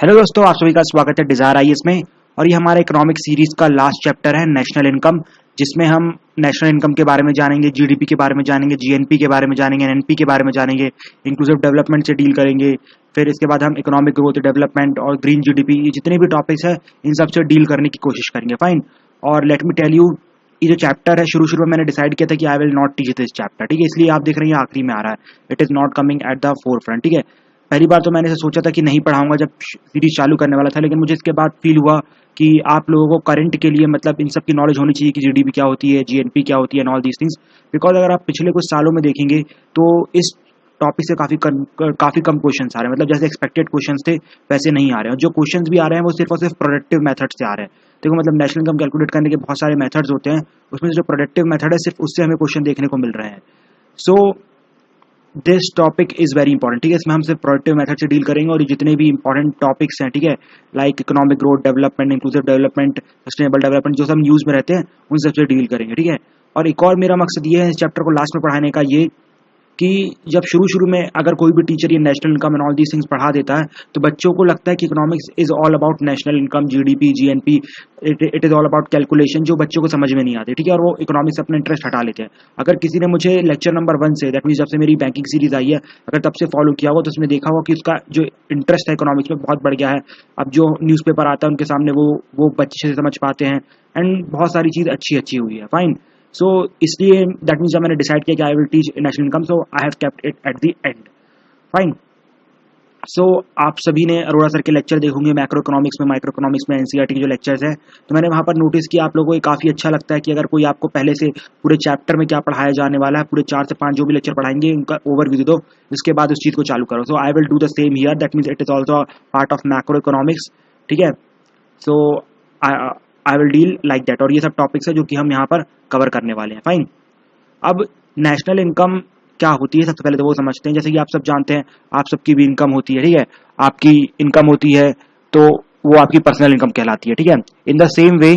Hello दोस्तों, आप सभी का स्वागत है डिजायर आईएएस में। और ये हमारे इकोनॉमिक सीरीज का लास्ट चैप्टर है नेशनल इनकम, जिसमें हम नेशनल इनकम के बारे में जानेंगे, जीडीपी के बारे में जानेंगे, जीएनपी के बारे में जानेंगे, एनएनपी के बारे में जानेंगे, इंक्लूसिव डेवलपमेंट से डील करेंगे। फिर इसके बाद हम इकोनॉमिक ग्रोथ, डेवलपमेंट और ग्रीन जीडीपी, ये जितने भी टॉपिक्स है इन सब से डील करने की कोशिश करेंगे। फाइन। और लेट मी टेल यू, ये जो चैप्टर है शुरू में मैंने डिसाइड किया था कि I will not teach this chapter, ठीक है। इसलिए आप देख रहे हैं आखिरी में आ रहा है, it is not coming at the four front, ठीक है। पहली बार तो मैंने इसे सोचा था कि नहीं पढ़ाऊंगा जब सीरीज चालू करने वाला था, लेकिन मुझे इसके बाद फील हुआ कि आप लोगों को करंट के लिए मतलब इन सब की नॉलेज होनी चाहिए कि जीडीपी क्या होती है, जीएनपी क्या होती है and all these things. Because अगर आप पिछले कुछ सालों में देखेंगे तो इस टॉपिक से काफी कम क्वेश्चंस आ रहे हैं। मतलब जैसे एक्सपेक्टेड क्वेश्चंस थे वैसे नहीं आ रहे हैं, और जो क्वेश्चंस भी आ रहे हैं वो सिर्फ और सिर्फ प्रोडक्टिव मेथड से आ रहे हैं। देखो, मतलब नेशनल इनकम कैलकुलेट करने के बहुत सारे मेथड्स होते हैं, उसमें से जो प्रोडक्टिव मेथड है सिर्फ उससे हमें क्वेश्चन देखने को मिल रहे हैं। So this topic is very important, ठीक है। इसमें हम सिर्फ प्रोडक्टिव मेथड से डील करेंगे, और ये जितने भी इंपॉर्टेंट टॉपिक्स हैं, ठीक है, like economic growth, development, inclusive development, sustainable development, जो सब न्यूज में रहते हैं उन सबसे डील करेंगे, ठीक है। और एक और मेरा मकसद ये है इस चैप्टर को लास्ट में पढ़ाने का, ये कि जब शुरू में अगर कोई भी टीचर ये national income and all these things पढ़ा देता है तो बच्चों को लगता है कि economics is all about national income, GDP, GNP, it is all about calculation, जो बच्चों को समझ में नहीं आती, ठीक है। और वो इकोनॉमिक्स से अपना इंटरेस्ट हटा लेते हैं। अगर किसी ने मुझे लेक्चर नंबर 1 से, दैट मीन जब से मेरी बैंकिंग सीरीज आई है, अगर तब से फॉलो किया होगा तो उसमें देखा होगा कि उसका जो इंटरेस्ट है इकोनॉमिक्स में बहुत बढ़ गया है। अब जो न्यूज़पेपर आता है उनके सामने वो बच्चे से समझ पाते हैं, एंड बहुत सारी चीज़ अच्छी हुई है। फाइन। सो इसलिए दैट मीन्स जब मैंने डिसाइड किया कि I will teach national income, so I have kept it at the end. Fine. So आप सभी ने अरोड़ा सर के लेक्चर देखोगे मैक्रो इकोनॉमिक्स में, माइक्रो इकोनॉमिक्स में, एनसीईआरटी के जो लेक्चर्स हैं, तो मैंने वहाँ पर नोटिस किया आप लोगों को ये काफ़ी अच्छा लगता है कि अगर कोई आपको पहले से पूरे चैप्टर में क्या पढ़ाया जाने वाला है, पूरे 4 से 5 जो भी लेक्चर पढ़ाएंगे उनका ओवरव्यू दे दो, उसके बाद उस चीज़ को चालू करो। So I will do the same here, that means it is also part of macro economics, ठीक है। So I will deal like that, और ये सब टॉपिक्स है जो कि हम यहाँ पर कवर करने वाले हैं। फाइन। अब नेशनल इनकम क्या होती है सबसे पहले तो वो समझते हैं। जैसे कि आप सब जानते हैं, आप सबकी भी इनकम होती है, ठीक है। आपकी इनकम होती है तो वो आपकी पर्सनल इनकम कहलाती है, ठीक है। In the same way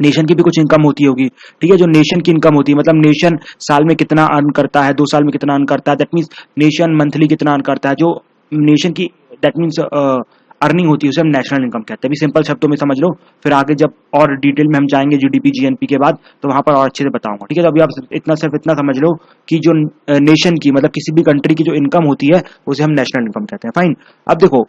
nation की भी कुछ इनकम होती होगी, ठीक है। जो नेशन की इनकम होती है, मतलब नेशन साल में कितना अर्न करता है, 2 साल में कितना अर्न करता है, दैट मीन्स नेशन मंथली कितना अर्न करता है, जो नेशन की दैट मीन्स अर्निंग होती है उसे हम नेशनल इनकम कहते हैं। अभी सिंपल शब्दों में समझ लो, फिर आगे जब और डिटेल में हम जाएंगे जीडीपी, जीएनपी के बाद, तो वहां पर और अच्छे से बताऊंगा, ठीक है। तो अभी आप सिर्फ इतना समझ लो कि जो नेशन की, मतलब किसी भी कंट्री की जो इनकम होती है उसे हम नेशनल इनकम कहते हैं। फाइन। अब देखो,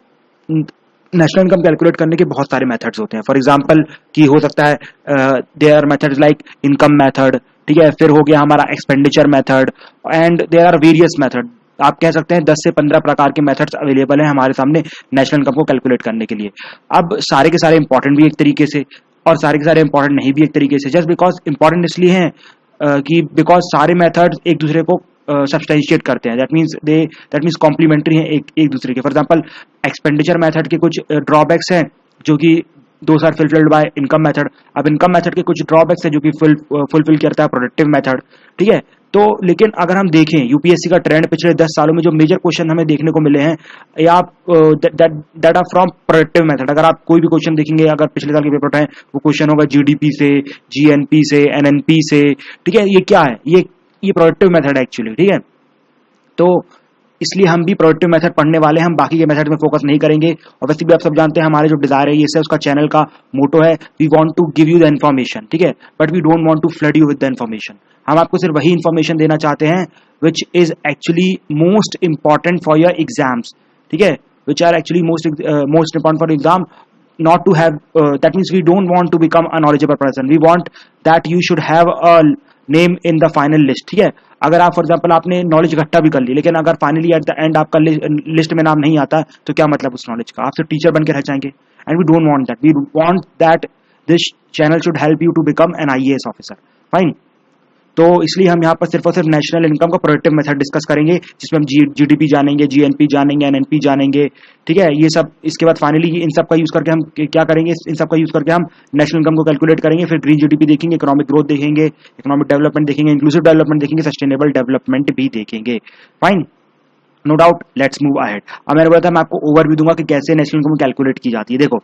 नेशनल इनकम कैलकुलेट करने के बहुत सारे मेथड्स होते हैं। फॉर एग्जांपल कि हो सकता है there are methods like income method, ठीक है। फिर हो गया हमारा expenditure method, and there are various method. आप कह सकते हैं 10 से 15 प्रकार के मेथड्स अवेलेबल हैं हमारे सामने नेशनल इनकम को कैलकुलेट करने के लिए। अब सारे के सारे इंपॉर्टेंट भी एक तरीके से, और सारे के सारे इंपॉर्टेंट नहीं भी एक तरीके से। जस्ट बिकॉज इंपॉर्टेंट इसलिए हैं कि बिकॉज सारे मेथड्स एक दूसरे को सब्सटेंशिएट करते हैं, दैट मीन्स कॉम्प्लीमेंट्री हैं एक दूसरे के। फॉर एग्जांपल एक्सपेंडिचर मेथड के कुछ ड्रॉबैक्स हैं जो कि those are fulfilled by income method. अब इनकम मेथड के कुछ ड्रॉबैक्स है जो कि फुलफिल करता है प्रोडक्टिव मेथड, ठीक है। तो लेकिन अगर हम देखें यूपीएससी का ट्रेंड पिछले 10 सालों में जो मेजर क्वेश्चन हमें देखने को मिले हैं, या आप that are from productive method. अगर आप कोई भी क्वेश्चन देखेंगे, अगर पिछले साल के पेपर उठाएं, वो क्वेश्चन होगा जीडीपी से, जीएनपी से, एनएनपी से, ठीक है। ये क्या है? ये प्रोडक्टिव मेथड है एक्चुअली, ठीक है। तो इसलिए हम भी प्रोडक्टिव मेथड पढ़ने वाले हैं, हम बाकी के मेथड में फोकस नहीं करेंगे। और वैसे भी आप सब जानते हैं हमारे जो डिजायर है, ये से उसका चैनल का मोटो है, we want to give you the information, ठीक है, but we don't want to flood you with the information. हम आपको सिर्फ वही इन्फॉर्मेशन देना चाहते हैं which is actually most important for your exams, ठीक है, which are actually most important for exam, not to have that means we don't want to become a knowledgeable person, we want that you should have a name in the final list, ठीक है। अगर आप for example आपने knowledge इकट्ठा भी कर ली, लेकिन अगर फाइनली एट द एंड आपका लिस्ट में नाम नहीं आता, तो क्या मतलब उस नॉलेज का? आप सिर्फ टीचर बन के रह जाएंगे, and we don't want that. We want that this channel should help you to become an IAS officer. Fine. तो इसलिए हम यहाँ पर सिर्फ और सिर्फ नेशनल इनकम का प्रोडक्टिव मेथड डिस्कस करेंगे, जिसमें हम जीडीपी जानेंगे, जीएनपी जानेंगे, एनएनपी जानेंगे, ठीक है। ये सब इसके बाद फाइनली इन सब का यूज करके हम क्या करेंगे, इन सब का यूज करके हम नेशनल इनकम को कैलकुलेट करेंगे। फिर ग्रीन जीडीपी देखेंगे, इकोनॉमिक ग्रोथ देखेंगे, इकोनॉमिक डेवलपमेंट देखेंगे, इंक्लूसिव डेवलपमेंट देखेंगे, सस्टेनेबल डेवलपमेंट भी देखेंगे। Fine. No doubt, let's move ahead. अब मैंने बोला था मैं आपको ओवरव्यू दूंगा कि कैसे नेशनल इनकम कैलकुलेट की जाती है। देखो,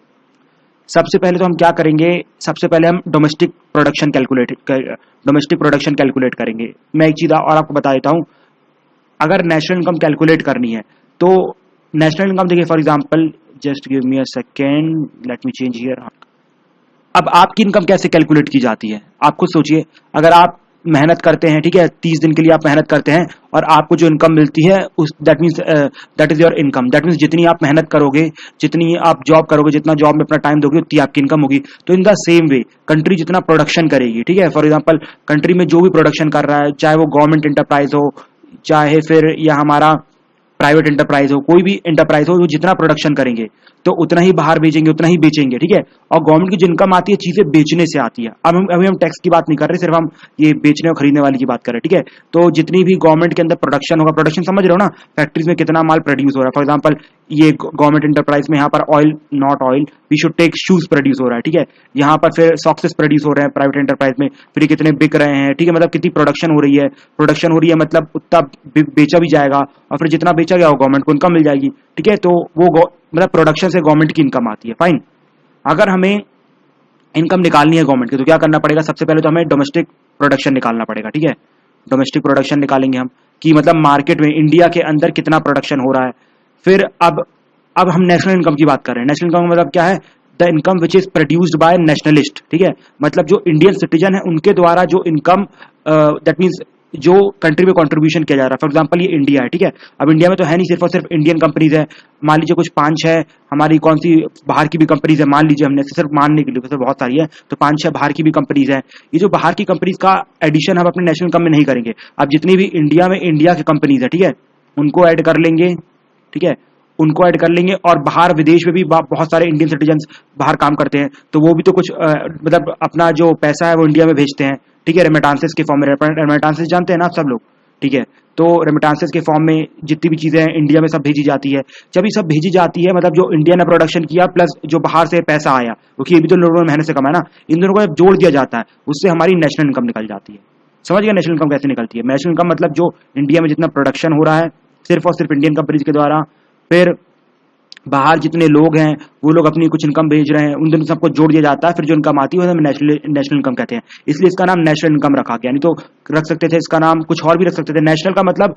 सबसे पहले तो हम क्या करेंगे, सबसे पहले हम डोमेस्टिक प्रोडक्शन कैलकुलेट करेंगे। मैं एक चीज और आपको बता देता हूं, अगर नेशनल इनकम कैलकुलेट करनी है तो नेशनल इनकम देखिए, for example just give me a second, let me change here. अब आपकी इनकम कैसे कैलकुलेट की जाती है, आप खुद सोचिए। अगर आप मेहनत करते हैं, ठीक है, 30 दिन के लिए आप मेहनत करते हैं और आपको जो इनकम मिलती है उस that means that is your income. That means जितनी आप मेहनत करोगे, जितनी आप जॉब करोगे, जितना जॉब में अपना टाइम दोगे, उतनी आपकी इनकम होगी। तो in the same way country जितना प्रोडक्शन करेगी, ठीक है, फॉर एग्जाम्पल कंट्री में जो भी प्रोडक्शन कर रहा है, चाहे वो गवर्नमेंट इंटरप्राइज हो, चाहे फिर या हमारा प्राइवेट इंटरप्राइज हो, कोई भी इंटरप्राइज हो, वो जितना प्रोडक्शन करेंगे तो उतना ही बाहर भेजेंगे, उतना ही बेचेंगे, ठीक है। और गवर्नमेंट की जो इनकम आती है चीजें बेचने से आती है। अब अभी हम टैक्स की बात नहीं कर रहे, सिर्फ हम ये बेचने और खरीदने वाली की बात कर रहे हैं, ठीक है। तो जितनी भी गवर्नमेंट के अंदर प्रोडक्शन होगा, प्रोडक्शन समझ रहे हो ना, फैक्ट्रीज में कितना माल प्रोड्यूस हो रहा है। फॉर एग्जाम्पल ये गवर्नमेंट इंटरप्राइज में यहाँ पर oil, not oil, we should take shoes produce हो रहा है, ठीक है। यहाँ पर फिर सॉक्सेस प्रोड्यूस हो रहे हैं प्राइवेट इंटरप्राइज में, फिर कितने बिक रहे हैं, ठीक है, मतलब कितनी प्रोडक्शन हो रही है। प्रोडक्शन हो रही है मतलब उतना बेचा भी जाएगा और फिर जितना बेचा गया वो गवर्नमेंट को इनकम मिल जाएगी, ठीक है। तो वो मतलब प्रोडक्शन से गवर्नमेंट की इनकम आती है, फाइन। अगर हमें इनकम निकालनी है गवर्नमेंट की तो क्या करना पड़ेगा, सबसे पहले तो हमें डोमेस्टिक प्रोडक्शन निकालना पड़ेगा, ठीक है। डोमेस्टिक प्रोडक्शन निकालेंगे हम कि मतलब मार्केट में इंडिया के अंदर कितना प्रोडक्शन हो रहा है। फिर अब हम नेशनल इनकम की बात कर रहे हैं। नेशनल इनकम मतलब क्या है, the income which is produced by nationalist, ठीक है, मतलब जो इंडियन सिटीजन है उनके द्वारा जो इनकम, दैट मीन्स जो कंट्री में कंट्रीब्यूशन किया जा रहा है। फॉर एग्जांपल ये इंडिया है, ठीक है। अब इंडिया में तो है नहीं सिर्फ और सिर्फ इंडियन कंपनीज है, मान लीजिए कुछ 5-6 हमारी कौन सी बाहर की भी कंपनीज है, मान लीजिए, हमने सिर्फ मानने के लिए, वैसे बहुत सारी है, तो 5-6 बाहर की भी कंपनीज है। ये जो बाहर की कंपनीज का एडिशन हम अपने नेशनल इनकम में नहीं करेंगे। अब जितनी भी इंडिया में इंडिया की कंपनीज है, ठीक है, उनको ऐड कर लेंगे, ठीक है, उनको ऐड कर लेंगे। और बाहर विदेश में भी बहुत सारे इंडियन सिटीजन बाहर काम करते हैं, तो वो भी तो कुछ मतलब अपना जो पैसा है वो इंडिया में भेजते हैं, ठीक है, रेमिटांसेस के फॉर्म में। रेमिटांसेस जानते हैं ना आप सब लोग, ठीक है। तो रेमिटांसेस के फॉर्म में जितनी भी चीजें हैं इंडिया में सब भेजी जाती है। जब ये सब भेजी जाती है मतलब जो इंडिया ने प्रोडक्शन किया प्लस जो बाहर से पैसा आया, क्योंकि ये भी तो लोगों ने मेहनत से कमाया ना, इन दोनों को जब जोड़ दिया जाता है उससे हमारी नेशनल इनकम निकल जाती है। समझ गया नेशनल इनकम कैसे निकलती है। नेशनल इनकम मतलब जो इंडिया में जितना प्रोडक्शन हो रहा है सिर्फ और सिर्फ इंडियन कंपनीज के द्वारा, फिर बाहर जितने लोग हैं वो लोग अपनी कुछ इनकम भेज रहे हैं, उन दोनों सबको जोड़ दिया जाता है, फिर जो इनकम आती है वो नेशनल इनकम कहते हैं। इसलिए इसका नाम नेशनल इनकम रखा गया, नहीं तो रख सकते थे इसका नाम कुछ और भी रख सकते थे। नेशनल का मतलब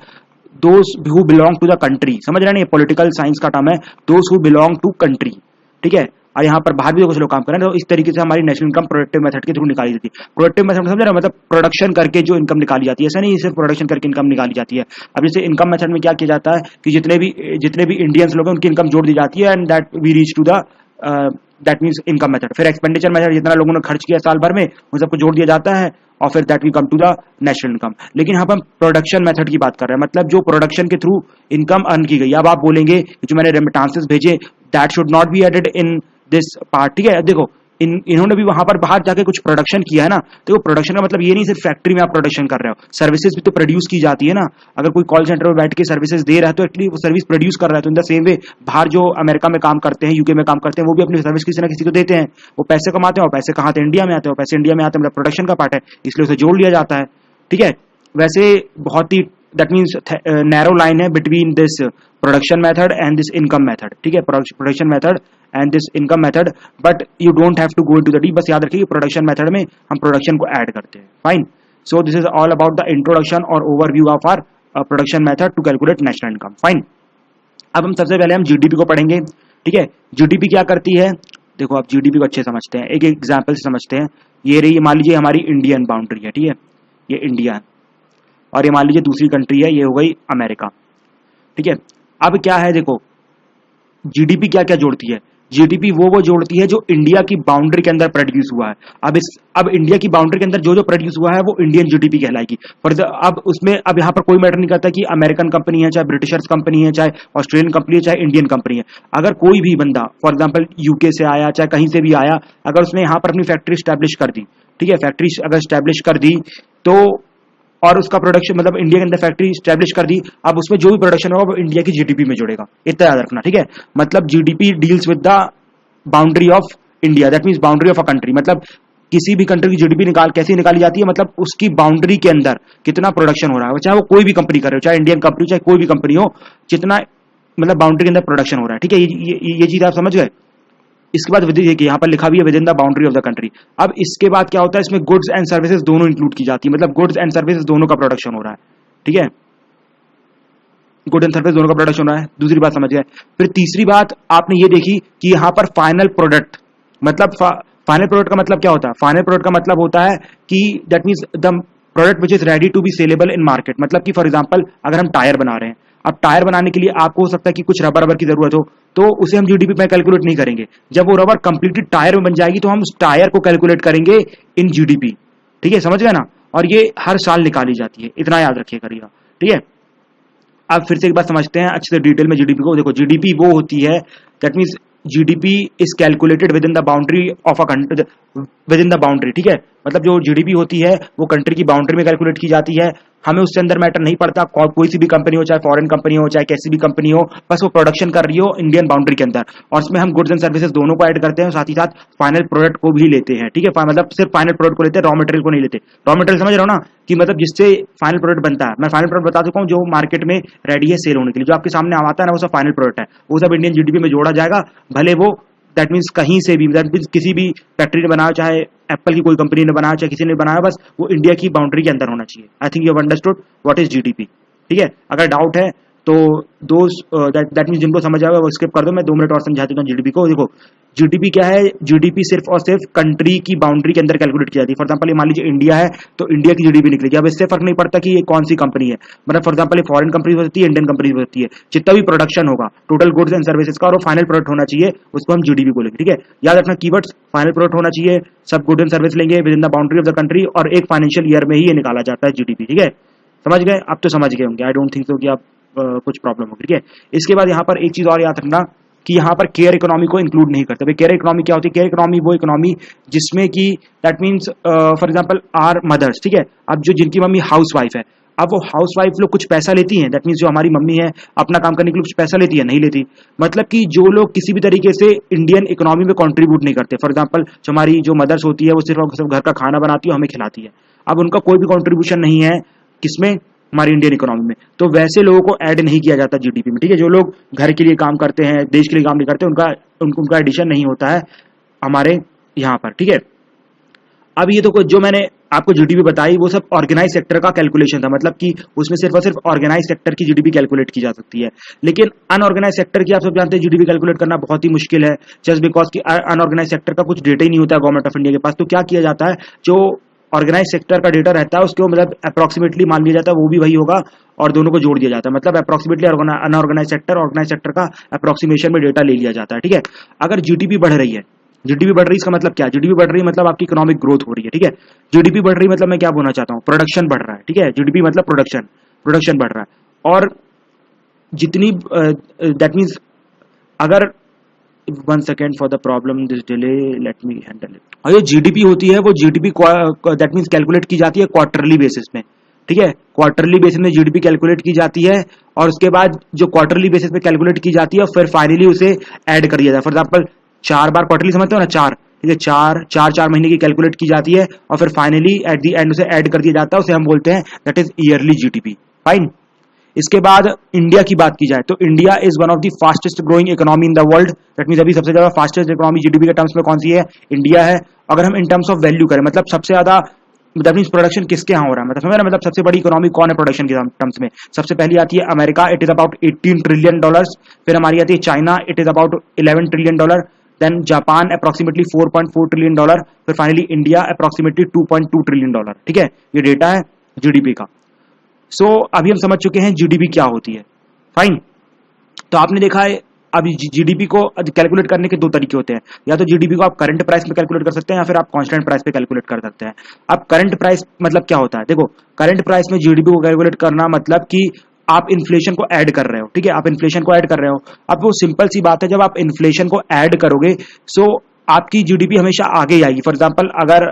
those who belong to the country, समझ रहे हैं, पॉलिटिकल साइंस का टर्म है, those who belong to country, ठीक है। और यहाँ पर बाहर भी तो कुछ लोग काम कर रहे हैं, तो इस तरीके से हमारी नेशनल इनकम प्रोडक्टिव मेथड के थ्रू निकाली जाती है। प्रोडक्टिव मेथड समझ रहे हैं, मतलब प्रोडक्शन करके जो इनकम निकाली जाती है, ऐसा नहीं सिर्फ प्रोडक्शन करके इनकम निकाली जाती है। अब जैसे इनकम मेथड में क्या किया जाता है कि जितने भी इंडियंस लोग हैं उनकी इनकम जोड़ दी जाती है, and that we reach to the that means income method. फिर एक्सपेंडिचर मेथड, जितना लोगों ने खर्च किया साल भर में उन सबको जोड़ दिया जाता है, और फिर that we come to the national income. लेकिन यहाँ पर हम प्रोडक्शन मेथड की बात कर रहे हैं, मतलब जो प्रोडक्शन के थ्रू इनकम अर्न की गई। अब आप बोलेंगे जो मैंने रेमिटांसेस भेजे that should not be added in this part, ठीक है। देखो इन्होंने भी वहां पर बाहर जाके कुछ प्रोडक्शन किया है ना, तो प्रोडक्शन का मतलब ये नहीं सिर्फ फैक्ट्री में आप प्रोडक्शन कर रहे हो, सर्विसेज भी तो प्रोड्यूस की जाती है ना। अगर कोई कॉल सेंटर में बैठ के सर्विसेज दे रहा है तो एक्चुअली वो सर्विस प्रोड्यूस कर रहा है। तो इन द सेम वे बाहर जो अमेरिका में काम करते हैं, यूके में काम करते हैं, वो भी अपनी सर्विस किसी ना किसी को देते हैं, वो पैसे कमाते हैं, और पैसे कहाँ आते हैं, इंडिया में आते हैं, पैसे इंडिया में आते हैं, मतलब प्रोडक्शन का पार्ट है, इसलिए उसे जोड़ लिया जाता है, ठीक है। वैसे बहुत ही दैट मीन्स नैरो लाइन है between this production method and this income method, ठीक है, production method and this income method, but you don't have to go into the deep. बस याद रखिए प्रोडक्शन मेथड में हम प्रोडक्शन को ऐड करते हैं, fine. So this is all about the introduction और overview of our production method to calculate national income, fine. अब हम सबसे पहले हम जीडीपी को पढ़ेंगे, ठीक है। जीडीपी क्या करती है, देखो आप जीडीपी को अच्छे समझते हैं, एक एग्जाम्पल से समझते हैं। ये रही, मान लीजिए हमारी इंडियन बाउंड्री है, ठीक है, ये इंडिया है, और ये मान लीजिए दूसरी कंट्री है, ये हो गई अमेरिका, ठीक है। अब क्या है, देखो जीडीपी क्या क्या जोड़ती है, जीडीपी वो जोड़ती है जो इंडिया की बाउंड्री के अंदर प्रोड्यूस हुआ है। अब इंडिया की बाउंड्री के अंदर जो प्रोड्यूस हुआ है वो इंडियन जीडीपी कहलाएगी। फॉर अब उसमें अब यहाँ पर कोई मैटर नहीं करता कि अमेरिकन कंपनी है, चाहे ब्रिटिशर्स कंपनी है, चाहे ऑस्ट्रेलियन कंपनी है, चाहे इंडियन कंपनी है। अगर कोई भी बंदा फॉर एग्जाम्पल यूके से आया, चाहे कहीं से भी आया, अगर उसने यहाँ पर अपनी फैक्ट्री स्टैब्लिश कर दी, ठीक है, फैक्ट्री अगर स्टैब्लिश कर दी तो, और उसका प्रोडक्शन मतलब इंडिया के अंदर फैक्ट्री स्टैब्लिश कर दी, अब उसमें जो भी प्रोडक्शन होगा वो इंडिया की जीडीपी में जुड़ेगा, इतना याद रखना, ठीक है। मतलब GDP deals with the boundary of India, that means boundary of a country. मतलब किसी भी कंट्री की जीडीपी कैसे निकाली जाती है, मतलब उसकी बाउंड्री के अंदर कितना प्रोडक्शन हो रहा है, चाहे वो कोई भी कंपनी कर रहे हो, चाहे इंडियन कंपनी, चाहे कोई भी कंपनी हो, जितना मतलब बाउंड्री के अंदर प्रोडक्शन हो रहा है, ठीक है। ये चीज आप समझ गए। इसके बाद देखिए यहाँ पर लिखा भी है with in the boundary of the country. अब इसके बाद क्या होता है, इसमें गुड्स एंड सर्विसेज दोनों इंक्लूड की जाती है, मतलब गुड्स एंड सर्विसेज दोनों का प्रोडक्शन हो रहा है, ठीक है। गुड एंड सर्विस दोनों का प्रोडक्शन हो रहा है, दूसरी बात समझ गए। फिर तीसरी बात आपने ये देखी कि यहाँ पर फाइनल प्रोडक्ट मतलब फाइनल प्रोडक्ट का मतलब क्या होता है? फाइनल प्रोडक्ट का मतलब होता है कि that means the product which is ready to be saleable in market. मतलब कि फॉर एग्जांपल अगर हम टायर बना रहे हैं, अब टायर बनाने के लिए आपको हो सकता है कि कुछ रबर की जरूरत हो, तो उसे हम जीडीपी में कैलकुलेट नहीं करेंगे। जब वो रबर कंप्लीटेड टायर में बन जाएगी तो हम उस टायर को कैलकुलेट करेंगे इन जीडीपी। ठीक है, समझ गए ना? और ये हर साल निकाली जाती है, इतना याद रखिए करिएगा। ठीक है, अब फिर से एक बात समझते हैं अच्छे से डिटेल में जीडीपी को। देखो जीडीपी वो होती है that means GDP is calculated with in the boundary of a country, with in the boundary. ठीक है, मतलब जो जीडीपी होती है वो कंट्री की बाउंड्री में कैलकुलेट की जाती है। हमें उससे अंदर मैटर नहीं पड़ता कोई सी भी कंपनी हो, चाहे फॉरेन कंपनी हो, चाहे कैसी भी कंपनी हो, बस वो प्रोडक्शन कर रही हो इंडियन बाउंड्री के अंदर। और इसमें हम गुड्स एंड सर्विसेज दोनों को ऐड करते हैं, साथ ही साथ फाइनल प्रोडक्ट को भी लेते हैं। ठीक है, मतलब सिर्फ फाइनल प्रोडक्ट को लेते हैं, रॉ मटेरियल को नहीं लेते। रॉ मटेरियल समझ रहे हो ना, कि मतलब जिससे फाइनल प्रोडक्ट बनता है। मैं फाइनल प्रोडक्ट बता चुका हूँ जो मार्केट में रेडी है सेल होने के लिए, जो आपके सामने आता है ना, वो सब फाइनल प्रोडक्ट है। वो सब इंडियन जीडीपी में जोड़ा जाएगा, भले वो दैट मीन्स कहीं से भी, दैट मीन्स किसी भी फैक्ट्री ने बनाया, चाहे एप्पल की कोई कंपनी ने बनाया, चाहे किसी ने बनाया, बस वो इंडिया की बाउंड्री के अंदर होना चाहिए। I think you have understood what is GDP. ठीक है, अगर डाउट है तो दैट मीन्स जिनको समझ आएगा वो स्किप कर दो, मैं 2 मिनट और समझा देता हूँ जीडीपी को। देखो जीडीपी क्या है, जीडीपी सिर्फ और सिर्फ कंट्री की बाउंड्री के अंदर कैलकुलेट की जाती है। फॉर एग्जांपल ये मान लीजिए इंडिया है, तो इंडिया की जीडीपी निकलेगी। अब इससे फर्क नहीं पड़ता कि ये कौन सी कंपनी है, मतलब फॉर एग्जांपल ये फॉरेन कंपनी होती है, इंडियन कंपनी होती है, जितना भी प्रोडक्शन होगा टोटल गुड्स एंड सर्विसेज का और वो फाइनल प्रोडक्ट होना चाहिए, उसको हम जीडीपी बोलेंगे। ठीक है, याद रखना कीवर्ड्स, फाइनल प्रोडक्ट होना चाहिए, सब गुड एंड सर्विस लेंगे with in the boundary of the country, और एक फाइनेंशियल ईयर में ही ये निकाला जाता है जीडीपी। ठीक है, समझ गए? अब तो समझ गए होंगे, आई डोंट थिंक सो कि आप कुछ प्रॉब्लम होगी। ठीक है, इसके बाद यहाँ पर एक चीज और याद रखना कि यहाँ पर केयर इकोनॉमी को इंक्लूड नहीं करते। भाई केयर इकोनॉमी क्या होती है? केयर इकोनॉमी वो इकोनॉमी जिसमें कि that means for example our mothers. ठीक है, अब जो जिनकी मम्मी हाउस वाइफ है, अब वो हाउस वाइफ लोग कुछ पैसा लेती हैं, दैट मीन्स जो हमारी मम्मी है अपना काम करने के लिए कुछ पैसा लेती है? नहीं लेती। मतलब कि जो लोग किसी भी तरीके से इंडियन इकोनॉमी में कंट्रीब्यूट नहीं करते, फॉर एग्जांपल जो हमारी जो मदर्स होती है वो सिर्फ और सिर्फ घर का खाना बनाती है, हमें खिलाती है, अब उनका कोई भी कंट्रीब्यूशन नहीं है किसमें? हमारी इंडियन इकोनॉमी में। तो वैसे लोगों को ऐड नहीं किया जाता जीडीपी में। ठीक है, जो लोग घर के लिए काम करते हैं, देश के लिए काम नहीं करते, उनका एडिशन नहीं होता है हमारे यहाँ पर। ठीक है, अब ये तो जो मैंने आपको जीडीपी बताई वो सब ऑर्गेनाइज सेक्टर का कैलकुलेशन था, मतलब कि उसमें सिर्फ और सिर्फ ऑर्गेनाइज सेक्टर की जीडीपी कैलकुलेट की जा सकती है। लेकिन अनऑर्गेनाइज सेक्टर की आप सब जानते हैं जीडीपी कैलकुलेट करना बहुत ही मुश्किल है, जस्ट बिकॉज कि अनऑर्गेनाइज सेक्टर का कुछ डेटा ही नहीं होता है गवर्नमेंट ऑफ इंडिया के पास। तो क्या किया जाता है, जो ऑर्गेनाइज सेक्टर का डेटा रहता है उसको मतलब अप्रोक्सीमेटली मान लिया जाता है वो भी वही होगा, और दोनों को जोड़ दिया जाता है। मतलब approximately unorganised sector, organised sector का अप्रोक्सीमेशन में डेटा ले लिया जाता है। ठीक है, अगर जीडीपी बढ़ रही है, जीडीपी बढ़ रही है इसका मतलब क्या? जीडीपी बढ़ रही है मतलब आपकी इकोनॉमिक ग्रोथ हो रही है। ठीक है, जीडीपी बढ़ रही है मतलब मैं क्या बोलना चाहता हूँ, प्रोडक्शन बढ़ रहा है। ठीक है, जीडीपी मतलब प्रोडक्शन बढ़ रहा है। और जितनी दैट मीन्स अगर 1 second for the problem this delay, let me handle it. और ये जीडीपी होती है वो जीडीपी दैट मीन्स कैलकुलेट की जाती है क्वार्टरली बेसिस में। ठीक है, क्वार्टरली बेसिस में जीडीपी कैलकुलेट की जाती है, और उसके बाद जो क्वार्टरली बेसिस पे कैलकुलेट की जाती है फिर फाइनली उसे ऐड कर दिया जाए। फॉर एग्जांपल 4 बार क्वार्टरली समझते हो ना, 4। ठीक है, 4 महीने की कैलकुलेट की जाती है और फिर फाइनली एट द एंड उसे ऐड कर दिया जाता है, उसे हम बोलते हैं that is yearly GDP. Fine. इसके बाद इंडिया की बात की जाए तो India is one of the fastest growing economy in the world. That means अभी सबसे ज्यादा फास्टेस्ट इकोनॉमी जीडीपी के टर्म्स में कौन सी है? इंडिया है। अगर हम इन टर्म्स ऑफ वैल्यू करें, मतलब सबसे ज्यादा दैट मींस प्रोडक्शन किसके यहाँ हो रहा है, मतलब समझ रहे हैं? मतलब सबसे बड़ी इकोनॉमी कौन है प्रोडक्शन के टर्म्स में? सबसे पहली आती है America, it is about $18 trillion. फिर हमारी आती है China, it is about $11 trillion. Then Japan approximately $4.4 trillion. फिर फाइनली इंडिया अप्रोक्सीमेटली $2.2 ट्रिलियन। ठीक है, ये डेटा है जीडीपी का। सो अभी हम समझ चुके हैं जीडीपी क्या होती है। फाइन। तो आपने देखा है अभी जीडीपी को कैलकुलेट करने के 2 तरीके होते हैं, या तो जीडीपी को आप करंट प्राइस में कैलकुलेट कर सकते हैं या फिर आप कांस्टेंट प्राइस पे कैलकुलेट कर सकते हैं। अब करंट प्राइस मतलब क्या होता है? देखो करंट प्राइस में जीडीपी को कैलकुलेट करना मतलब कि आप इन्फ्लेशन को ऐड कर रहे हो। ठीक है, आप इन्फ्लेशन को ऐड कर रहे हो। अब वो सिंपल सी बात है, जब आप इन्फ्लेशन को ऐड करोगे सो आपकी जीडीपी हमेशा आगे ही आएगी। फॉर एग्जांपल अगर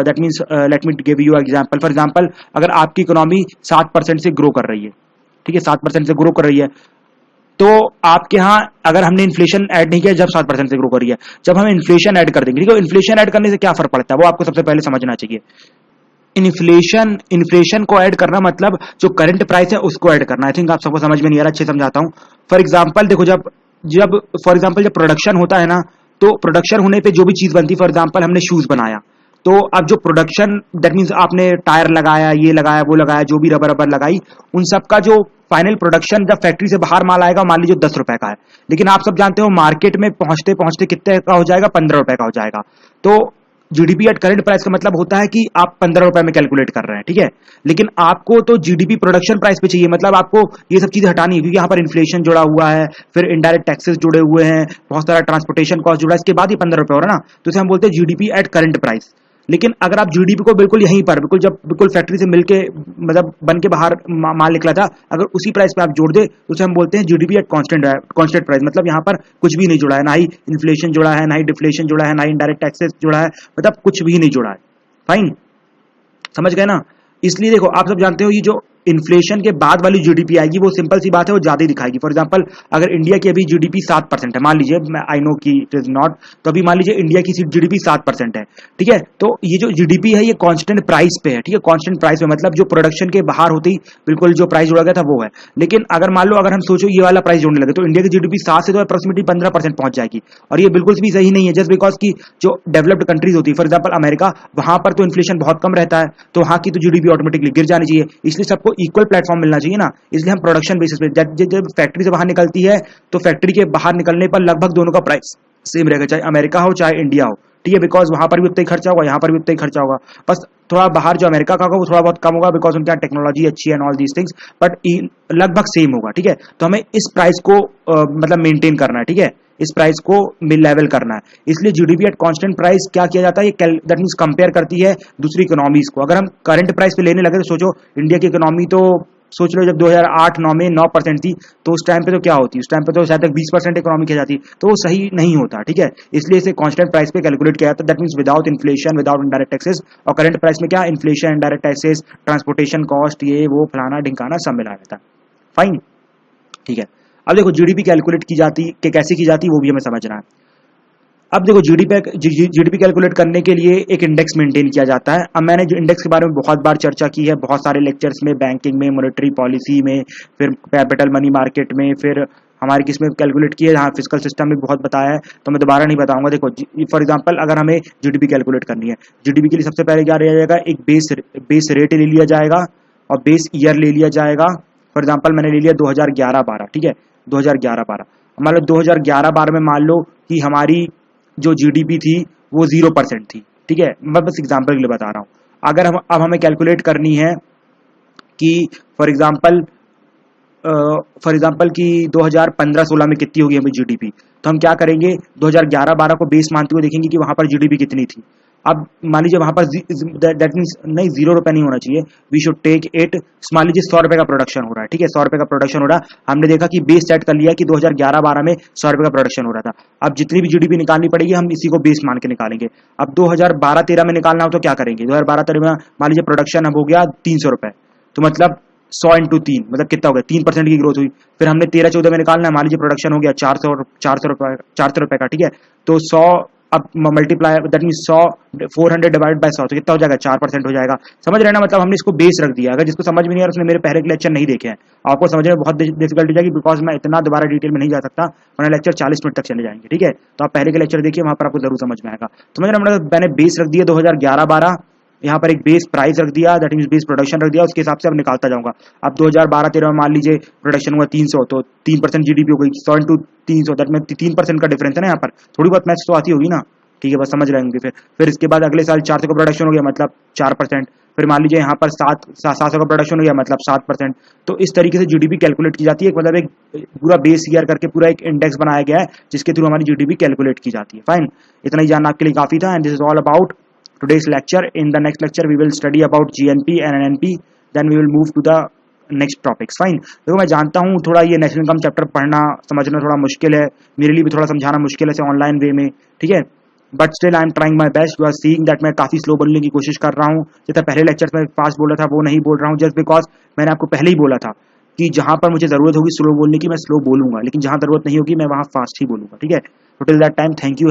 that means let me give you example, for example अगर आपकी इकोनॉमी 7% से ग्रो कर रही है, ठीक है 7% से ग्रो कर रही है, तो आपके यहाँ अगर हमने इन्फ्लेशन ऐड नहीं किया जब 7% से ग्रो कर रही है, जब हम इन्फ्लेशन ऐड कर देंगे, ठीक है, इन्फ्लेशन ऐड करने से क्या फर्क पड़ता है वो आपको सबसे पहले समझना चाहिए। इन्फ्लेशन को ऐड करना मतलब जो करंट प्राइस है उसको ऐड करना। आई थिंक आप सबको समझ में नहीं आ रहा, अच्छे समझाता हूं। फॉर एग्जांपल देखो, जब फॉर एग्जांपल जब प्रोडक्शन होता है ना, तो प्रोडक्शन होने पे जो भी चीज बनती है, फॉर एग्जांपल हमने शूज बनाया, तो अब जो प्रोडक्शन दैट मींस आपने टायर लगाया, ये लगाया, वो लगाया, जो भी रबर लगाई, उन सब का जो फाइनल प्रोडक्शन जब फैक्ट्री से बाहर माल आएगा मान लीजिए 10 रुपए का है, लेकिन आप सब जानते हो मार्केट में पहुंचते पहुंचते कितने का हो जाएगा, 15 रुपए का हो जाएगा। तो जीडीपी एट करंट प्राइस का मतलब होता है कि आप 15 रुपए में कैलकुलेट कर रहे हैं, ठीक है। लेकिन आपको तो जीडीपी प्रोडक्शन प्राइस पे चाहिए, मतलब आपको ये सब चीजें हटानी है, क्योंकि यहाँ पर इन्फ्लेशन जुड़ा हुआ है, फिर इनडायरेक्ट टैक्सेस जुड़े हुए हैं, बहुत सारा ट्रांसपोर्टेशन कॉस्ट जुड़ा है, इसके बाद ये 15 रुपए हो रहा है ना, तो इसे हम बोलते हैं जीडीपी एट करंट प्राइस। लेकिन अगर आप जीडीपी को बिल्कुल यहीं पर बिल्कुल जब बिल्कुल फैक्ट्री से मिलके मतलब बन के बाहर माल निकला था, अगर उसी प्राइस पे आप जोड़ दे तो उसे हम बोलते हैं जीडीपी एट कांस्टेंट प्राइस। मतलब यहाँ पर कुछ भी नहीं जुड़ा है, ना ही इन्फ्लेशन जुड़ा है, ना ही डिफ्लेशन जुड़ा है, ना ही इनडायरेक्ट टैक्सेस जुड़ा है, मतलब कुछ भी नहीं जुड़ा है। फाइन, समझ गए ना। इसलिए देखो आप सब जानते हो ये जो इन्फ्लेशन के बाद वाली जीडीपी आएगी वो सिंपल सी बात है, वो ज्यादा ही दिखाएगी। फॉर एग्जांपल अगर इंडिया की अभी जीडीपी 7% है, मान लीजिए, आई नो कि इट इज नॉट, तो अभी मान लीजिए इंडिया की जीडीपी 7% है, ठीक है। तो ये जो जीडीपी है ये कांस्टेंट प्राइस पे है, ठीक है, कांस्टेंट प्राइस पे मतलब जो प्रोडक्शन के बाहर होते ही बिल्कुल जो प्राइस जोड़ा गया था वो है। लेकिन अगर मान लो अगर हम सोचो ये वाला प्राइस जोड़ने लगे तो इंडिया की जीडीपी 7 से तो अप्रोक्सीमेटली 15% पहुंच जाएगी, और ये बिल्कुल भी सही नहीं है, जस्ट बिकॉज की जो डेवलप्ड कंट्रीज होती है, फॉर एग्जाम्पल अमेरिका, वहां पर तो इन्फ्लेशन बहुत कम रहता है, तो वहां की तो जीडीपी ऑटोमेटिकली गिर जानी चाहिए। इसलिए सबको इक्वल प्लेटफॉर्म मिलना चाहिए ना, इसलिए हम प्रोडक्शन बेसिस पे जब फैक्ट्री से बाहर निकलती है तो फैक्ट्री के बाहर निकलने पर लगभग दोनों का प्राइस सेम रहेगा, चाहे अमेरिका हो चाहे इंडिया हो, ठीक है, बिकॉज वहां पर भी उतना ही खर्चा होगा, यहाँ पर भी उतना ही खर्चा होगा, बस थोड़ा बाहर जो अमेरिका का होगा वो थोड़ा बहुत कम होगा बिकॉज उनके यहाँ टेक्नोलॉजी अच्छी है and all these things, but लगभग सेम होगा, ठीक है। तो हमें इस प्राइस को मतलब मेंटेन करना है, ठीक है, इस प्राइस को लेवल करना है। इसलिए जीडीपी एट कांस्टेंट प्राइस क्या किया जाता है, दैट मींस कंपेयर करती है दूसरी इकोनॉमीज को। अगर हम करंट प्राइस पे लेने लगे तो सोचो इंडिया की इकोनॉमी तो सोच लो जब 2008-9 में 9% थी, तो उस टाइम पे तो क्या होती, उस टाइम पे तो शायद तक 20% इकोनॉमी की जाती, तो वो सही नहीं होता, ठीक है। इसलिए इसे कांस्टेंट प्राइस पे कैलकुलेट किया जाता है, that means without inflation, without indirect taxes. और करंट प्राइस में क्या, inflation, indirect taxes, transportation cost, ये वो फलाना ढिंकाना सब मिला रहता है। फाइन, ठीक है। अब देखो जीडीपी कैलकुलेट की जाती कि कैसे की जाती वो भी हमें समझना है। अब देखो जीडीपी कैलकुलेट करने के लिए एक इंडेक्स मेंटेन किया जाता है। अब मैंने जो इंडेक्स के बारे में बहुत बार चर्चा की है, बहुत सारे लेक्चर्स में, बैंकिंग में, मॉनेटरी पॉलिसी में, फिर कैपिटल मनी मार्केट में, फिर हमारे किस में कैलकुलेट किए, यहाँ फिजिकल सिस्टम में बहुत बताया है, तो मैं दोबारा नहीं बताऊंगा। देखो फॉर एग्जांपल अगर हमें जीडीपी कैलकुलेट करनी है, जीडीपी के लिए सबसे पहले क्या लिया जाएगा, एक बेस रेट ले लिया जाएगा और बेस ईयर ले लिया जाएगा। फॉर एग्जाम्पल मैंने ले लिया 2011-12, ठीक है, 2011-12। मान लो 2011-12 में मान लो कि हमारी जो जीडीपी थी वो 0% थी, ठीक है, मैं बस एग्जांपल के लिए बता रहा हूं। अगर हम अब हमें कैलकुलेट करनी है कि फॉर एग्जांपल कि 2015-16 में कितनी होगी हमें जीडीपी, तो हम क्या करेंगे, 2011-12 को बेस मानते हुए देखेंगे कि वहां पर जीडीपी कितनी थी। अब मान लीजिए वहां पर दैट मींस नहीं, 0 रुपए नहीं होना चाहिए, वी शुड टेक इट, मान लीजिए 100 रुपए का प्रोडक्शन हो रहा है, ठीक है, 100 रुपए का प्रोडक्शन हो रहा है। हमने देखा कि बेस सेट कर लिया कि 2011-12 में 100 रुपए का प्रोडक्शन हो रहा था। अब जितनी भी जीडीपी निकालनी पड़ेगी हम इसी को बेस मान के निकालेंगे। अब 2012-13 में निकालना हो तो क्या करेंगे, 2012-13 में मान लीजिए प्रोडक्शन अब हो गया 300 रुपए, तो मतलब 100 इंटू 3 मतलब कितना हो गया, 3% की ग्रोथ हुई। फिर हमने 13-14 में निकालना है, मान लीजिए प्रोडक्शन हो गया 400 रुपए का, ठीक है, तो 100 अब multiply, that mean 400 divide by 100 तो कितना हो जाएगा, 4% हो जाएगा। समझ रहे ना, मतलब हमने इसको बेस रख दिया। अगर जिसको समझ में नहीं आ रहा उसने मेरे पहले के लेक्चर नहीं देखे हैं, आपको समझने में बहुत डिफिकल्ट हो जाएगी, बिकॉज मैं इतना दोबारा डिटेल में नहीं जा सकता, वरना लेक्चर 40 मिनट तक चले जाएंगे, ठीक है। तो आप पहले के लेक्चर देखिए, वहां पर आपको जरूर समझ में आएगा। समझ रहे, मतलब मैंने बेस रख दिया 2011-12, यहाँ पर एक बेस प्राइस रख दिया, दैट मींस बेस प्रोडक्शन रख दिया, उसके हिसाब से अब निकालता जाऊंगा। अब 2012-13 में मान लीजिए प्रोडक्शन हुआ 300, तो 3% जीडीपी हो गई, 100 इंटू 300, दैट मींस 3% का डिफरेंस है ना, यहाँ पर थोड़ी बहुत मैथ्स तो आती होगी ना, ठीक है, बस समझ लेंगे। फिर इसके बाद अगले साल 400 का प्रोडक्शन हो गया, मतलब 4%। फिर मान लीजिए यहाँ पर 700 का प्रोडक्शन हो गया, मतलब 7%। तो इस तरीके से जीडीपी कैलकुलेट की जाती है, मतलब एक पूरा बेस ईयर करके पूरा एक इंडेक्स बनाया गया है जिसके थ्रू हमारी जीडीपी कैलकुलेट की जाती है। फाइन, इतना ही जानना आपके लिए काफी था, and this is all about today's lecture. In the next lecture we will study about GNP and NNP, then we will move to the next topics. Fine, देखो मैं जानता हूँ थोड़ा ये नेशनल इनकम चैप्टर पढ़ना समझना थोड़ा मुश्किल है, मेरे लिए भी थोड़ा समझाना मुश्किल है ऑनलाइन वे में, ठीक है, but still I am trying my best. You are seeing that मैं काफी स्लो बोलने की कोशिश कर रहा हूँ, जैसे पहले लेक्चर में फास्ट बोला था वो नहीं बोल रहा हूँ, जस्ट बिकॉज मैंने आपको पहले ही बोला था कि जहां पर मुझे जरूरत होगी स्लो बोलने की मैं स्लो बोलूंगा, लेकिन जहां जरूरत नहीं होगी मैं वहां फास्ट ही बोलूंगा, ठीक है। तो till that time thank you.